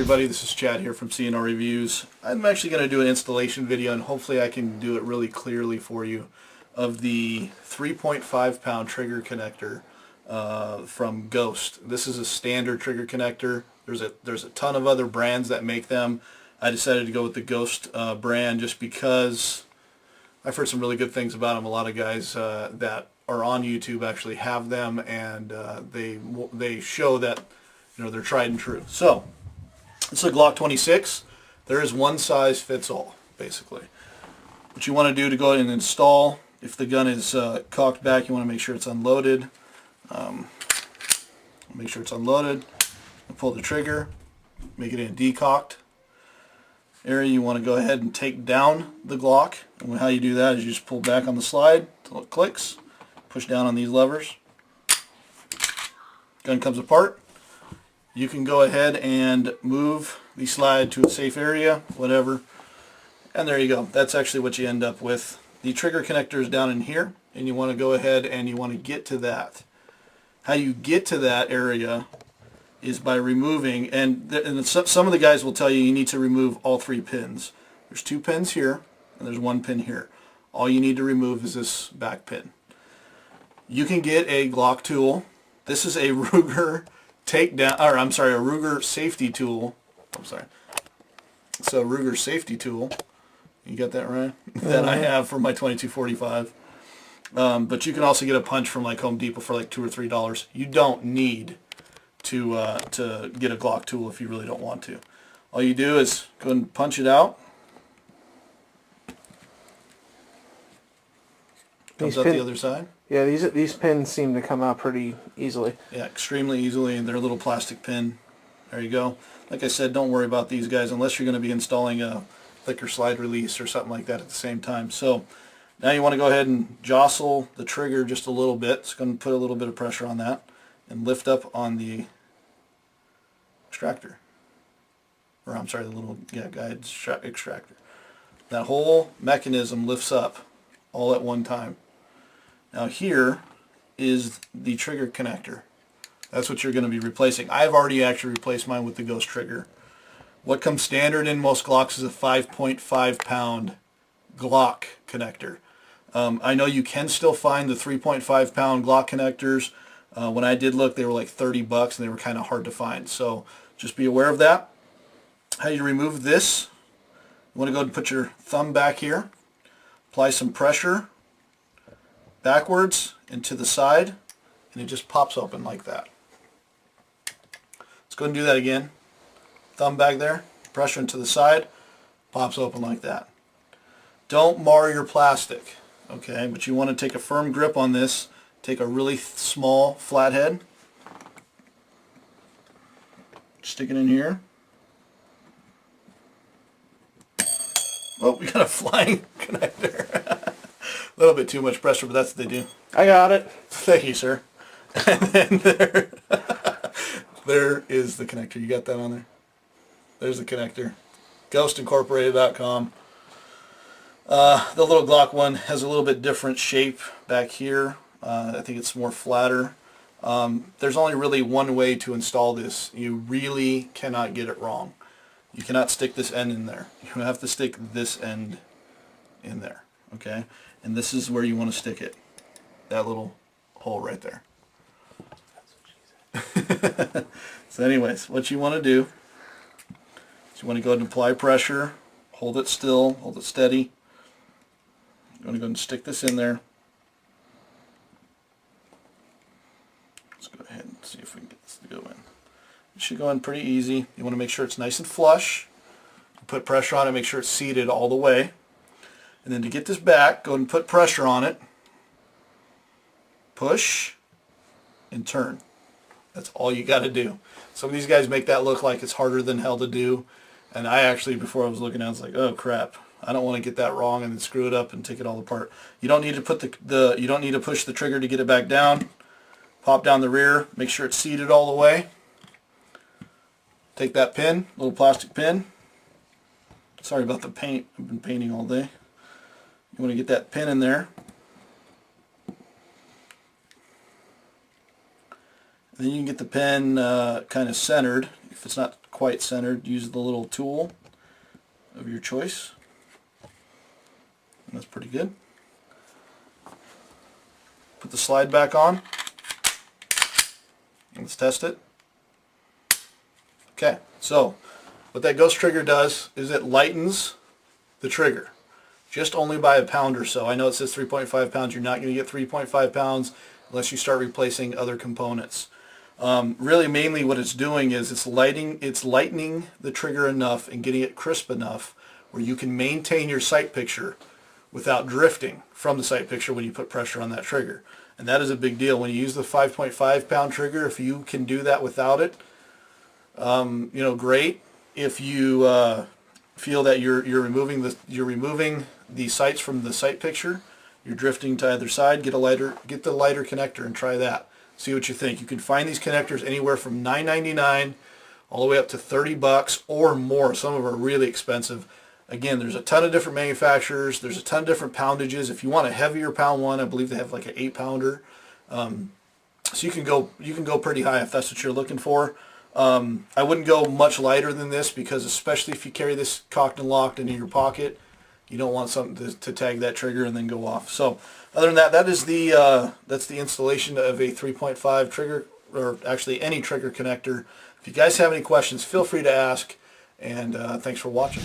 everybody, this is Chad here from C&R Reviews. I'm actually going to do an installation video, and hopefully I can do it really clearly for you, of the 3.5 pound trigger connector from Ghost. This is a standard trigger connector. There's a ton of other brands that make them. I decided to go with the Ghost brand just because I've heard some really good things about them. A lot of guys that are on YouTube actually have them, and they show that they're tried and true. So it's a Glock 26. There is one size fits all, basically. What you want to do to go ahead and install, if the gun is cocked back, you want to make sure it's unloaded. Make sure it's unloaded. Pull the trigger, make it in a decocked area. You want to go ahead and take down the Glock. And how you do that is you just pull back on the slide until it clicks, push down on these levers. Gun comes apart. You can go ahead and move the slide to a safe area, whatever. And there you go. That's actually what you end up with. The trigger connector is down in here, and you want to go ahead and you want to get to that. How you get to that area is by removing, and some of the guys will tell you need to remove all 3 pins. There's 2 pins here, and there's 1 pin here. All you need to remove is this back pin. You can get a Glock tool. This is a Ruger takedown, or I'm sorry, a Ruger safety tool. I'm sorry. It's a Ruger safety tool. You got that right? That I have for my 2245. But you can also get a punch from like Home Depot for like $2 or $3. You don't need to get a Glock tool if you really don't want to. All you do is go and punch it out. Comes out the other side. Yeah, these pins seem to come out pretty easily. Yeah, extremely easily, and they're a little plastic pin. There you go. Like I said, don't worry about these guys unless you're going to be installing a thicker slide release or something like that at the same time. So now you want to go ahead and jostle the trigger just a little bit. It's going to put a little bit of pressure on that and lift up on the extractor. Or I'm sorry, the little guide extractor. That whole mechanism lifts up all at one time. Now here is the trigger connector. That's what you're going to be replacing. I've already actually replaced mine with the Ghost trigger. What comes standard in most Glocks is a 5.5 pound Glock connector. I know you can still find the 3.5 pound Glock connectors. When I did look, they were like $30 and they were kind of hard to find. So just be aware of that. How you remove this, you want to go ahead and put your thumb back here, apply some pressure backwards and to the side, and it just pops open like that. Let's go ahead and do that again. Thumb back there, pressure into the side, pops open like that. Don't mar your plastic, okay? But you want to take a firm grip on this. Take a really small flathead, stick it in here. Oh, we got a flying connector. A little bit too much pressure, but that's what they do. I got it. Thank you, sir. And then there is the connector. You got that on there? There's the connector. GhostIncorporated.com. The little Glock one has a little bit different shape back here. I think it's more flatter. There's only really one way to install this. You really cannot get it wrong. You cannot stick this end in there. You have to stick this end in there. Okay? And this is where you want to stick it. That little hole right there. That's what she said. So anyways, what you want to do is you want to go ahead and apply pressure. Hold it still. Hold it steady. You want to go and stick this in there. Let's go ahead and see if we can get this to go in. It should go in pretty easy. You want to make sure it's nice and flush. Put pressure on it, make sure it's seated all the way. And then to get this back, go ahead and put pressure on it. Push and turn. That's all you got to do. Some of these guys make that look like it's harder than hell to do. And I actually, before I was looking at it, I was like, oh crap. I don't want to get that wrong and then screw it up and take it all apart. You don't need to put you don't need to push the trigger to get it back down. Pop down the rear, make sure it's seated all the way. Take that pin, little plastic pin. Sorry about the paint. I've been painting all day. You want to get that pin in there. Then you can get the pen kind of centered. If it's not quite centered, use the little tool of your choice. And that's pretty good. Put the slide back on. Let's test it. Okay, so what that ghost trigger does is it lightens the trigger just only by a pound or so. I know it says 3.5 pounds. You're not going to get 3.5 pounds unless you start replacing other components. Really, mainly what it's doing is it's lightening the trigger enough and getting it crisp enough where you can maintain your sight picture without drifting from the sight picture when you put pressure on that trigger. And that is a big deal. When you use the 5.5 pound trigger, if you can do that without it, you know, great. If you feel that you're removing the sights from the sight picture, you're drifting to either side, get the lighter connector and try that. See what you think. You can find these connectors anywhere from $9.99 all the way up to $30 or more. Some of them are really expensive. Again, there's a ton of different manufacturers. There's a ton of different poundages. If you want a heavier pound one, I believe they have like an 8-pounder. So you can go pretty high if that's what you're looking for. I wouldn't go much lighter than this because especially if you carry this cocked and locked into your pocket, you don't want something to tag that trigger and then go off. So other than that, that's the installation of a 3.5 trigger, or actually any trigger connector. If you guys have any questions, feel free to ask, and thanks for watching.